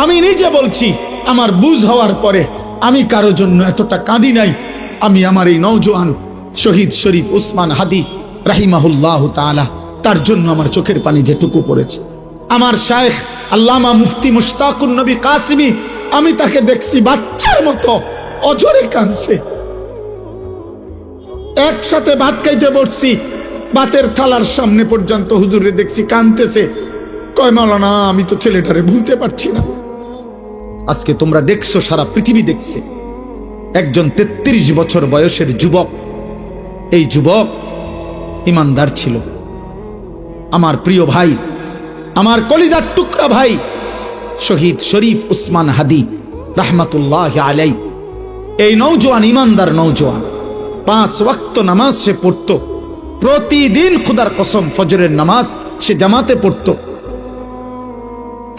আমি নিজে বলছি, আমার বুঝ হওয়ার পরে আমি কারো জন্য এতটা কাঁদি নাই। আমি আমার এই নওজোয়ান শহীদ শরীফ উসমান হাদি রাহিমাহুল্লাহ তাআলা, তার জন্য আমার চোখের পানি যেটুকু পড়েছে। আমার শায়েখ আল্লামা মুফতি মুশতাকুন নবী কাসিমি, আমি তাকে দেখছি বাচ্চার মতো অজরে কাঁদছে। একসাথে ভাত খাইতে বসছি, ভাতের থালার সামনে পর্যন্ত হুজুরে দেখছি কাঁদতেছে। কয় মাওলানা, আমি তো ছেলেটারে ভুলতে পারছি না। আজকে তোমরা দেখছো, সারা পৃথিবী দেখছে, একজন 33 বছর বয়সের যুবক। এই যুবক ইমানদার ছিল। আমার প্রিয় ভাই, আমার কলিজার টুকরা ভাই শহীদ শরীফ উসমান হাদি রাহমাতুল্লাহ আলাই, এই নওজোয়ান ইমানদার নওজোয়ান 5 ওয়াক্ত নামাজ সে পড়তো প্রতিদিন। খুদার কসম, ফজরের নামাজ সে জামাতে পড়তো।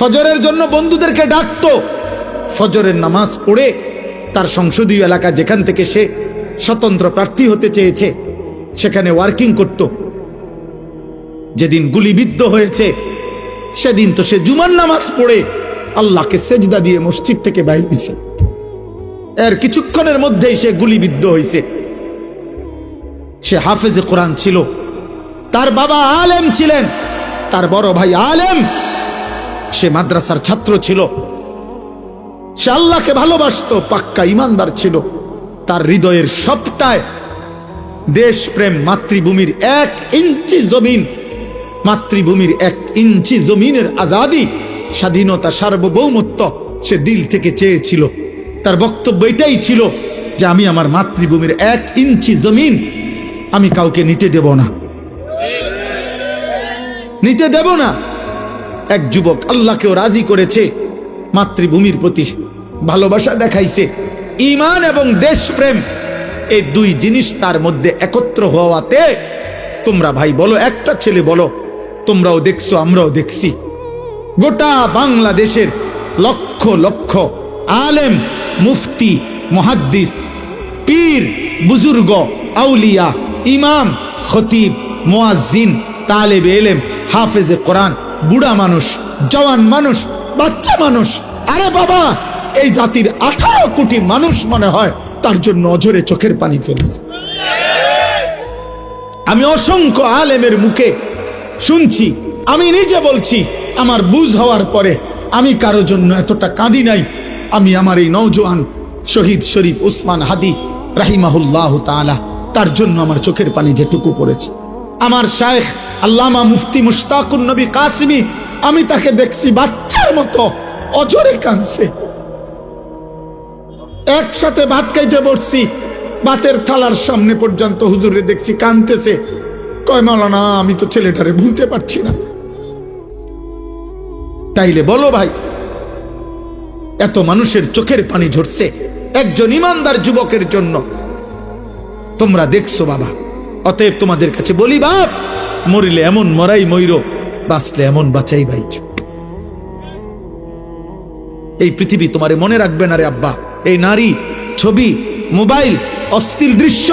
ফজরের জন্য বন্ধুদেরকে ডাকতো। ফজরের নামাজ পড়ে তার সংসদীয় এলাকা, যেখান থেকে সে স্বতন্ত্র প্রার্থী হতে চেয়েছে, সেখানে ওয়ার্কিং করত। যেদিন গুলিবিদ্ধ হয়েছে সেদিন তো সে জুমার নামাজ পড়ে আল্লাহকে সেজদা দিয়ে মসজিদ থেকে বাইর হয়েছে। এর কিছুক্ষণের মধ্যেই সে গুলিবিদ্ধ হয়েছে। সে হাফেজে কোরআন ছিল, তার বাবা আলেম ছিলেন, তার বড় ভাই আলেম, সে মাদ্রাসার ছাত্র ছিল, সে আল্লাহকে ভালোবাসতো, পাক্কা ইমানদার ছিল। তার হৃদয়ের সবটায় দেশপ্রেম, মাতৃভূমির 1 ইঞ্চি জমিন, মাতৃভূমির 1 ইঞ্চি জমিনের আজাদি, স্বাধীনতা, সার্বভৌমত্ব সে দিল থেকে চেয়েছিল। তার বক্তব্য এটাই ছিল যে আমি আমার মাতৃভূমির 1 ইঞ্চি জমিন আমি কাউকে নিতে দেব না, নিতে দেব না। এক যুবক আল্লাহকেও রাজি করেছে, মাতৃভূমির প্রতি ভালোবাসা দেখাইছে। ঈমান এবং দেশপ্রেম, এই 2 জিনিস তার মধ্যে একত্র হওয়াতে, তোমরা ভাই বলো, একটা ছেলে বলো, তোমরাও দেখছো, আমরাও দেখছি, গোটা বাংলাদেশের লক্ষ লক্ষ আলেম, মুফতি, মুহাদ্দিস, পীর, বুজুর্গ, আউলিয়া, ইমাম, খতিব, মুয়াজ্জিন, তালেবে ইলম, হাফেজে কোরআন, বুড়া মানুষ, জওয়ান মানুষ, বাচ্চা মানুষ, আরে বাবা, এই জাতির 18 কোটি মানুষ মনে হয় তার জন্য অঝরে চোখের পানি ফেলছে। আমি অসংখ্য আলেমের মুখে শুনছি, আমি নিজে বলছি, আমার বুঝ হওয়ার পরে আমি কারো জন্য এতটা কাঁদি নাই। আমি আমার এই নওজোয়ান শহীদ শরীফ উসমান হাদি রাহিমাহুল্লাহ তাআলা, তার জন্য আমার চোখের পানি যেটুকু পড়েছে। আমার শায়েখ আল্লামা মুফতি মুশতাকুন নবী কাসিমি, আমি তাকে দেখছি বাচ্চার মতো অজরে কাঁদছে। একসাথে ভাত খাইতে বসছি, ভাতের থালার সামনে পর্যন্ত হুজুরে দেখছি কাঁদতেছে। কয় মাওলানা, আমি তো ছেলেটারে ভুলতে পারছি না। তাইলে বলো ভাই, এত মানুষের চোখের পানি ঝরছে একজন ইমানদার যুবকের জন্য, তোমরা দেখছো বাবা। অতএব তোমাদের কাছে বলি, বাপ, মরিলে এমন মরাই মইরো, বাঁচলে এমন বাঁচাই ভাইচ। এই পৃথিবী তোমারে মনে রাখবে না রে আব্বা। এই নারী, ছবি, মোবাইল, অশ্লীল দৃশ্য,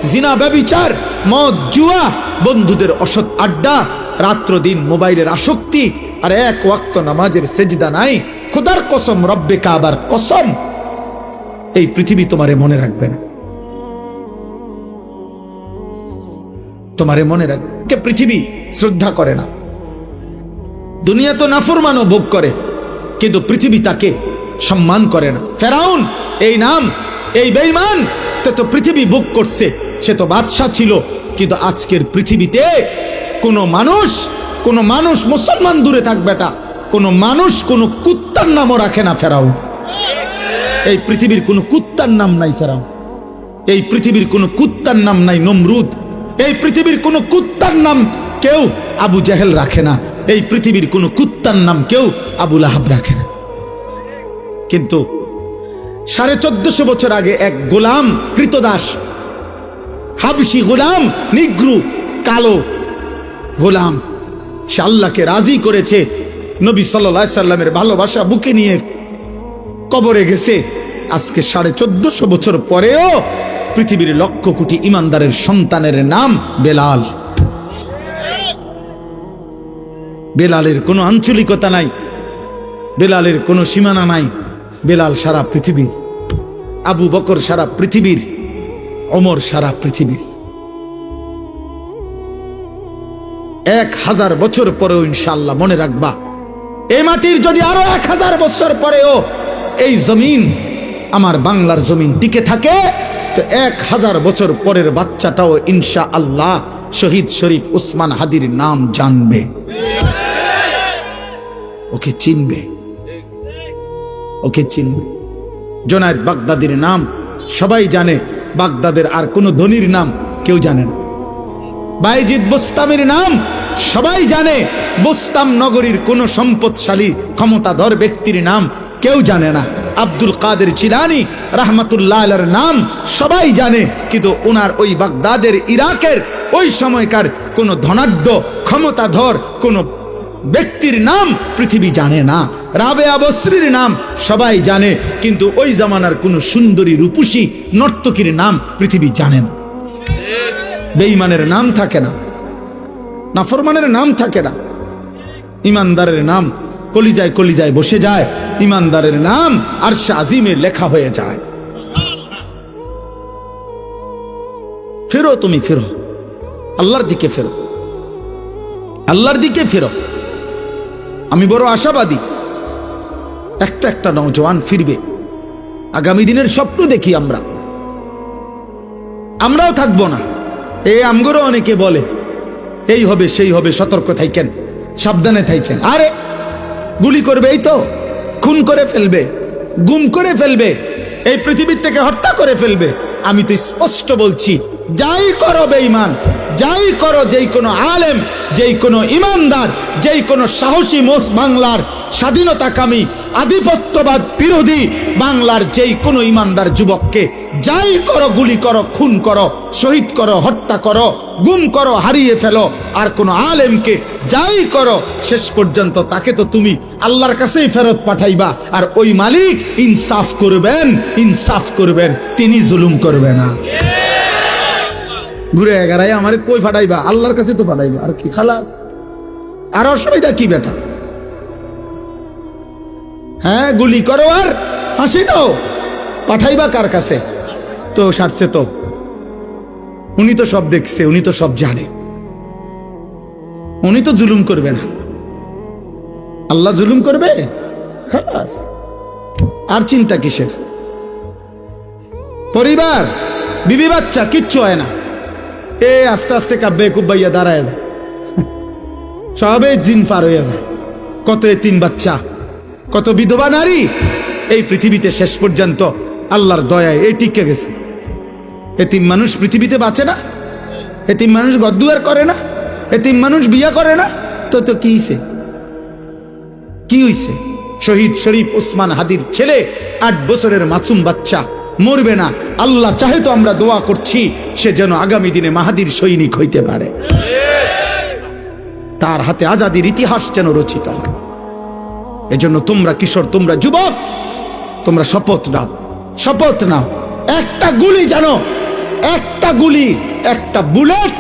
জিনা, ব্যভিচার, মদ, জুয়া, বন্ধুদের অসৎ আড্ডা, রাত্র দিন মোবাইলের আসক্তি, আর 1 ওয়াক্ত নামাজের সেজদা নাই। খোদার কসম, রব্বে কাবার কসম, এই পৃথিবী তোমারে মনে রাখবে না, তোমারে মনে রাখবে। পৃথিবী শ্রদ্ধা করে না। দুনিয়া তো নাফরমানও ভোগ করে, কিন্তু পৃথিবী তাকে সম্মান করে না। ফেরাউন, এই নাম, এই বেঈমান, তো পৃথিবী ভোগ করছে। সে তো বাদশা ছিল, কিন্তু আজকের পৃথিবীতে কোনো মানুষ মুসলমান দূরে থাক বেটা, কোনো মানুষ কোনো কুত্তার নামও রাখে না ফেরাউন। এই পৃথিবীর কোনো কুত্তার নাম নাই ফেরাউন। এই পৃথিবীর কোনো কুত্তার নাম নাই নমরুদ। এই পৃথিবীর কোনো কুত্তার নাম কেউ আবু জেহেল রাখে না। এই পৃথিবীর কোনো কুত্তার নাম কেউ আবু লাহাব রাখে না। কিন্তু 1450 বছর আগে এক গোলাম, কৃতদাস, হাবশি গোলাম, নিগ্রু, কালো গোলাম, সে আল্লাহকে রাজি করেছে। নবী সাল্লাল্লাহু আলাইহি সাল্লামের ভালোবাসা বুকে নিয়ে কবরে গেছে। আজকে 1450 বছর পরেও পৃথিবীর লক্ষ কোটি ইমানদারের সন্তানের নাম বেলাল। বেলালের কোনো আঞ্চলিকতা নাই। বেলালের কোনো সীমানা নাই। বেলাল সারা পৃথিবীর, আবু বকর সারা পৃথিবীর, ওমর সারা পৃথিবীর। 1000 বছর পরেও ইনশাআল্লাহ মনে রাখবা, এই মাটির যদি আরো 1000 বছর পরেও এই জমিন, আমার বাংলার জমিন টিকে থাকে, তো 1000 বছর পরের বাচ্চাটাও ইনশাআল্লাহ শহীদ শরীফ উসমান হাদির নাম জানবে, ওকে চিনবে, ওকে চিনবে। জুনায়েদ বাগদাদির নাম সবাই জানে, বাগদাদের আর কোন ধনীর নাম কেউ জানে না। বাইজিদ বুস্তামির নাম সবাই জানে, বুস্তাম নগরীর কোন সম্পদশালী ক্ষমতাধর ব্যক্তির নাম কেউ জানে না। আব্দুল কাদের জিলানী রাহমাতুল্লাহ আলাইহির নাম সবাই জানে, কিন্তু ওনার ওই বাগদাদের, ইরাকের ওই সময়কার কোন ধনাঢ্য ক্ষমতাধর কোন ব্যক্তির নাম পৃথিবী জানে না। রাবেয়া বসরির নাম সবাই জানে, কিন্তু ওই জামানার কোন সুন্দরী রূপসী নর্তকীর নাম পৃথিবী জানে না। বেঈমানের নাম থাকে না, নাফরমানের নাম থাকে না, ইমানদারের নাম কলিজায় কলিজায় বসে যায়, ইমানদারের নাম আরশে আজিমে লেখা হয়ে যায়। ফেরো, তুমি ফেরো, আল্লাহর দিকে ফেরো, আল্লাহর দিকে ফেরো। আমি বড় আশাবাদী, একটা একটা নওজওয়ান ফিরবে। আগামী দিনের স্বপ্ন দেখি আমরাও থাকবো না। এই আমগরও অনেকে বলে এই হবে সেই হবে, সতর্ক থাকেন, সাবধানে থাকেন। আরে গুলি করবে, এই তো খুন করে ফেলবে, গুম করে ফেলবে, এই পৃথিবীর থেকে হত্যা করে ফেলবে। আমি তো স্পষ্ট বলছি, যাই করো বেঈমান, যাই করো, যেই কোনো আলেম, যেই কোনো ইমানদার, যেই কোনো সাহসী বাংলার স্বাধীনতাকামী আধিপত্যবাদ বিরোধী বাংলার যেই কোনো ইমানদার যুবককে যাই করো, গুলি করো, খুন করো, শহীদ করো, হত্যা করো, গুম করো, হারিয়ে ফেলো, আর কোনো আলেমকে যাই করো, শেষ পর্যন্ত তাকে তো তুমি আল্লাহর কাছেই ফেরত পাঠাইবা। আর ওই মালিক ইনসাফ করবেন, ইনসাফ করবেন, তিনি জুলুম করবে না। ঘুরে এগারাই আমারে কই ফাটাইবা? আল্লাহর কাছে তো ফাটাইবা, আর কি খালাস, আর অসুবিধা কি বেটা? হ্যাঁ, গুলি করো আর ফাঁসি দাও, পাঠাইবা কার কাছে? তো সারছে তো, উনি তো সব দেখছে, উনি তো সব জানে, উনি তো জুলুম করবে না। আল্লাহ জুলুম করবে? খালাস, আর চিন্তা কিসের? পরিবার, বিবি বাচ্চা কিচ্ছু হয় না, এ আস্তে আস্তে কাব্যে কুব্বাইয়া দাঁড়ায় যায়, সবে জিন পার হয়ে যায়। কত এতিম বাচ্চা, কত বিধবা নারী এই পৃথিবীতে শেষ পর্যন্ত আল্লাহর দয়ায় এই টিকে গেছে। এতিম মানুষ পৃথিবীতে বাঁচে না, এতিম মানুষ গদ্দুয়ার করে না, এতিম মানুষ বিয়া করে না, তো তো কি হইছে? কি হইছে? শহীদ শরীফ উসমান হাদির ছেলে 8 বছরের মাসুম বাচ্চা মরবে না। আল্লাহ চাহে তো আমরা দোয়া করছি সে যেন আগামী দিনে মাহাদির সৈনিক হইতে পারে, তার হাতে আজাদির ইতিহাস যেন রচিত হয়। এজন্য তোমরা কিশোর, তোমরা যুবক, তোমরা শপথ নাও, শপথ নাও, একটা গুলি জানো, একটা গুলি, একটা বুলেট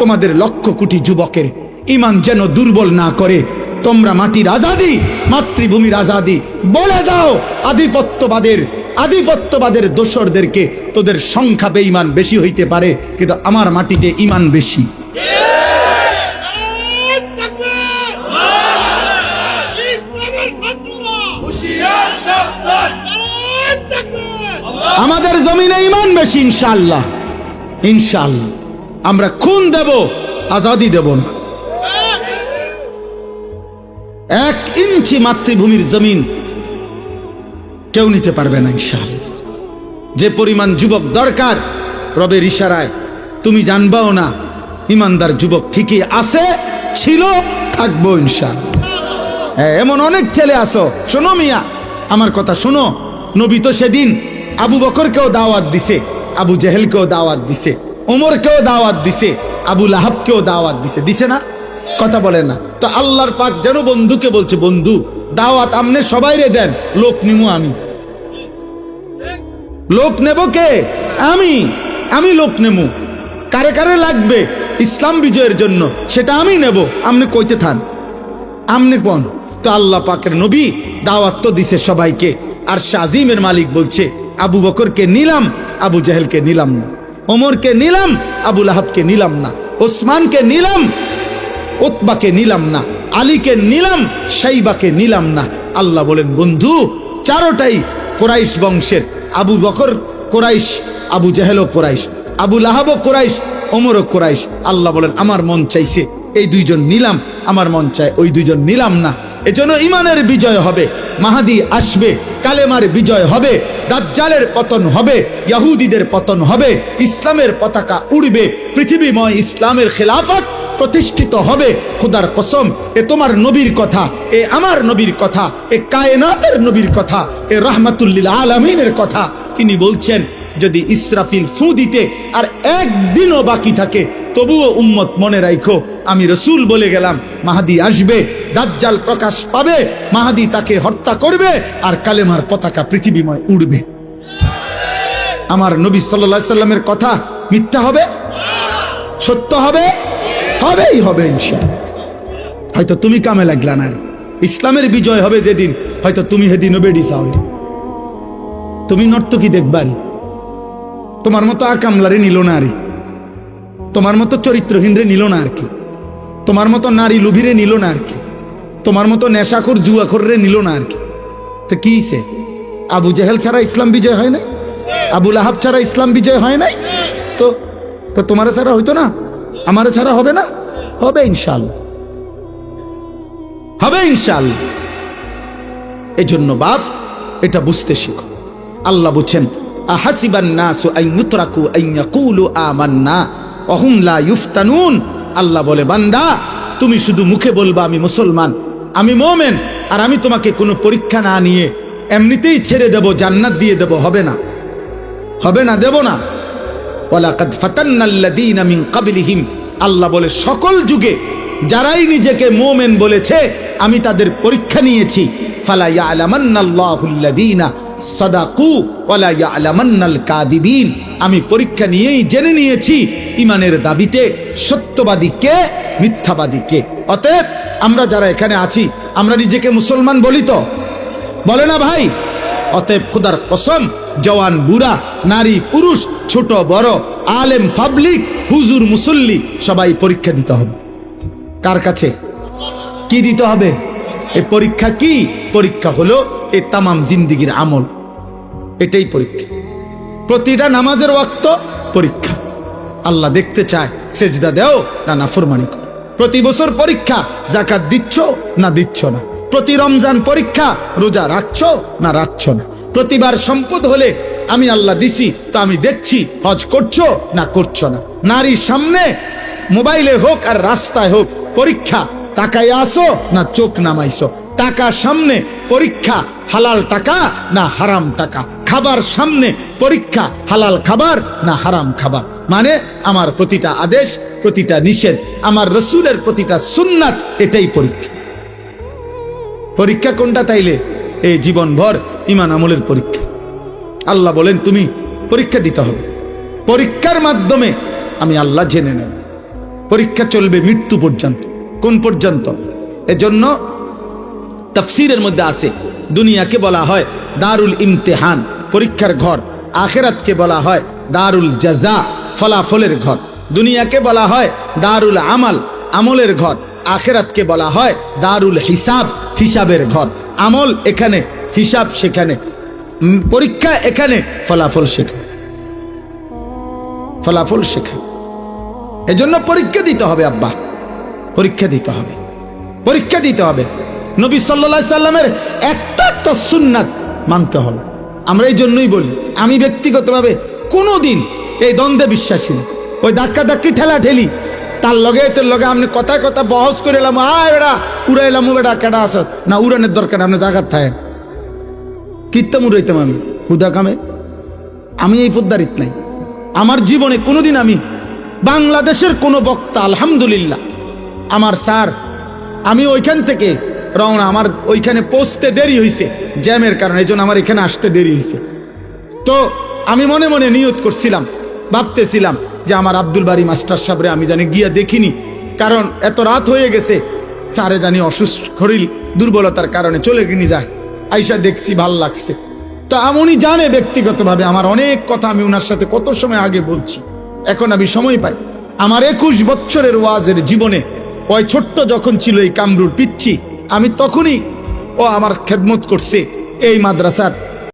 তোমাদের লক্ষ কোটি যুবকের ঈমান যেন দুর্বল না করে। তোমরা মাটির আজাদি, মাতৃভূমির আজাদি বলে দাও আধিপত্যবাদের দোসরদেরকে, তোদের সংখ্যা বেঈমান বেশি হইতে পারে, কিন্তু আমার মাটিতে ঈমান বেশি। আমাদের জমিনে ঈমান বেশি, ইনশাআল্লাহ, ইনশাআল্লাহ। আমরা খুন দেব, আজাদি দেব না। 1 ইঞ্চি মাতৃভূমির জমিন কেউ নিতে পারবে না, ইনশাআল্লাহ। যে পরিমাণ যুবক দরকার রবের ইশারায় তুমি জানবাও না, ইমানদার যুবক ঠিকই আছে, ছিল, থাকবো ইনশাআল্লাহ। এমন অনেক ছেলে আছো, শোনো মিয়া, আমার কথা শোনো। নবী তো সেদিন আবু বকরকেও দাওয়াত দিছে, আবু জেহেলকেও দাওয়াত দিছে, ওমরকেও দাওয়াত দিছে, আবু লাহাবকেও দাওয়াত দিছে, দিছে না? কথা বলেন না তো? আল্লাহর পাক যেন বন্ধুকে বলছে, বন্ধু দাওয়াত আমনে সবাইরে দেন, লোক নিমু আমি। লোক নেব কে? আমি লোক নেমু। কারে কারে লাগবে ইসলাম বিজয়ের জন্য সেটা আমি নেব। আমনে কইতে থান, আমনে কোন তো আল্লাহ পাকের নবী দাওয়াত তো দিছে সবাইকে, আর শাজিমের মালিক বলছে আবু বকরকে নিলাম, আবু জাহেলকে নিলাম না, ওমরকে নিলাম, আবু লাহাবকে নিলাম না, ওসমানকে নিলাম, উতবাকে নিলাম না, আলীকে নিলাম, শাইবাকে নিলাম না। আল্লাহ বলেন বন্ধু চারোটাই কুরাইশ বংশের, আবু বকর কুরাইশ, আবু জাহেলও কুরাইশ, আবু লাহাবও কুরাইশ, ওমরও কুরাইশ। আল্লাহ বলেন আমার মন চাইছে এই দুইজন নিলাম, আমার মন চায় ওই দুইজন নিলাম না। এজন্য ইমানের বিজয় হবে, মাহাদি আসবে, কালেমার বিজয় হবে, দাজ্জালের পতন হবে, ইহুদিদের পতন হবে, ইসলামের পতাকা উড়বে, পৃথিবীময় ইসলামের খেলাফত প্রতিষ্ঠিত হবে। খোদার কসম, এ তোমার নবীর কথা, এ আমার নবীর কথা, এ কায়নাতের নবীর কথা, এ রাহমাতুল্লিল আলামিনের কথা। তিনি বলছেন যদি ইসরাফিল ফু দিতে আর একদিনও বাকি থাকে তবুও উম্মত মনে রাখো আমি রসুল বলে গেলাম, মাহাদি আসবে, দাজ্জাল প্রকাশ পাবে, মাহাদি তাকে হত্যা করবে, আর কালেমার পতাকা পৃথিবীময় উড়বে। আমার নবী সাল্লাল্লাহু আলাইহি সাল্লামের কথা মিথ্যা হবে? সত্য হবে? হবেই হবে ইনশাআল্লাহ। হয়তো তুমি কামে লাগলা না, ইসলামের বিজয় হবে যেদিন, হয়তো তুমি সেদিনও বেড়ি চাও, তুমি নর্তকী দেখবারি, তোমার মতো আকামলারে নিল না, আরে তোমার মতো চরিত্রহীন রে নিল না আর কি, তোমার মতো নারী লুভিরে নিল না আর কি, তোমার মতো নেশাখোর জুয়াখোর রে নিল না আর কি। তো কি সে আবু জাহেল ছাড়া ইসলাম বিজয় হয় নাই, আবু লাহাব ছাড়া ইসলাম বিজয় হয় নাই, তো তো তোমার ছাড়া হইতো না, আমার ছাড়া হবে না? হবে ইনশাআল্লাহ, হবে ইনশাআল্লাহ। এজন্য বাপ এটা বুঝতে শিখো। আল্লাহ বলছেন আহাসিবান নাসু আন ইউতরাকু আন ইয়াকুলু আমান্না ওয়া হুম লা ইফতানুন। আল্লাহ বলে বান্দা তুমি শুধু মুখে বলবা আমি মুসলমান, আমি মুমিন, আর আমি তোমাকে কোনো পরীক্ষা না নিয়ে এমনিতেই ছেড়ে দেব, জান্নাত দিয়ে দেব, হবে না, হবে না, দেব না। ওয়ালাকাদ ফাতান্নাল্লাযীনা মিন ক্বাবলিহিম, আল্লাহ বলে সকল যুগে যারাই নিজেকে মুমিন বলেছে আমি তাদের পরীক্ষা নিয়েছি। ফালা ইয়ালামান্নাল্লাহুল্লাযীনা সাদাকু ওয়ালা ইয়ালামান্নাল কাযিবিন, আমি পরীক্ষা নিয়েই জেনে নিয়েছি ইমানের দাবিতে সত্যবাদী কে, মিথ্যাবাদী কে। অতএব আমরা যারা এখানে আছি আমরা নিজেকে মুসলমান বলি তো, বলে না ভাই? অতএব খোদার কসম জওয়ান বুড়া, নারী পুরুষ, ছোট বড়, আলেম পাবলিক, হুজুর মুসল্লি সবাই পরীক্ষা দিতে হবে। কার কাছে? কি দিতে হবে? এই পরীক্ষা কি? পরীক্ষা হলো এই তামাম জিন্দিগির আমল, এটাই পরীক্ষা। প্রতিটা নামাজের ওয়াক্ত পরীক্ষা। আল্লাহ দেখতে চায় সেজদা দেও না নাফরমানি করো। প্রতি বছর পরীক্ষা, যাকাত দিচ্ছ না দিচ্ছ না। প্রতি রমজান পরীক্ষা, রোজা রাখছো না রাখছো না। প্রতিবার সম্পদ হলে আমি আল্লাহ দিছি তো আমি দেখছি, হজ করছো না করছো না। নারীর সামনে মোবাইলে হোক আর রাস্তায় হোক পরীক্ষা, তাকায় আসো না চোখ নামাইছো। টাকা সামনে পরীক্ষা, হালাল টাকা না হারাম টাকা। খাবার সামনে পরীক্ষা, হালাল খাবার না হারাম খাবার। মানে আমার প্রতিটা আদেশ, প্রতিটা নিষেধ, আমার রসুলের প্রতিটা সুন্নাত, এটাই পরীক্ষা। পরীক্ষা কোনটা তাইলে? এই জীবনভর ঈমান আমলের পরীক্ষা। আল্লাহ বলেন তুমি পরীক্ষা দিতে হবে, পরীক্ষার মাধ্যমে আমি আল্লাহ জেনে নেব। পরীক্ষা চলবে মৃত্যু পর্যন্ত। কোন পর্যন্ত? এজন্য তাফসীরের মধ্যে আছে দুনিয়াকে বলা হয় দারুল ইমতিহান, পরীক্ষার ঘর। আখিরাতকে বলা হয় দারুল জাযা, ফলাফলের ঘর। দুনিয়াকে বলা হয় দারুল আমাল, আমলের ঘর। আখিরাতকে বলা হয় দারুল হিসাব, হিসাবের ঘর। আমল এখানে, হিসাব সেখানে, পরীক্ষা এখানে, ফলাফল সেখানে, ফলাফল সেখানে। এজন্য পরীক্ষা দিতে হবে আব্বা, পরীক্ষা দিতে হবে, পরীক্ষা দিতে হবে। নবী সাল্লাল্লাহু আলাইহি সাল্লামের একটা একটা সুন্নাত মানতে হবে। আমরা এই জন্যই বলি, আমি ব্যক্তিগতভাবে কোনোদিন এই দ্বন্দ্বে বিশ্বাসী না। ওই ধাক্কা ধাক্কি ঠেলা ঠেলি, তার লগে তোর লগে আপনি কথায় কথা বহস করে এলাম, আয় বেড়া উড়াইলাম, বেড়া কেডা আস না, উড়ানের দরকার আপনি জায়গার থাকেন। কীর্তন উড়াইতাম আমি হুদা কামে, আমি এই পদ্মারিত নাই। আমার জীবনে কোনোদিন আমি বাংলাদেশের কোনো বক্তা, আলহামদুলিল্লাহ আমার স্যার, আমি ওইখান থেকে রওনা, আমার ওইখানে পৌঁছতে দেরি হয়েছে জ্যামের কারণে, এই জন্য আমার এখানে আসতে দেরি হয়েছে। তো আমি মনে মনে নিয়ত করছিলাম, ভাবতেছিলাম যে আমার আব্দুল বারী মাস্টার সাহেবরে আমি জানি গিয়া দেখিনি, কারণ এত রাত হয়ে গেছে, স্যারে জানি অসুস্থ শরীর দুর্বলতার কারণে চলে গিয়ে যায়। আইসা দেখছি ভাল লাগছে। তা উনি জানে ব্যক্তিগতভাবে আমার অনেক কথা আমি ওনার সাথে কত সময় আগে বলছি, এখন আমি সময় পাই। আমার 21 বছরের ওয়াজের জীবনে ওই ছোট্ট যখন ছিল এই কামরুল পিচ্ছি, আমি তখনই ও আমার খেদমত করছে এই মাদ্রাসার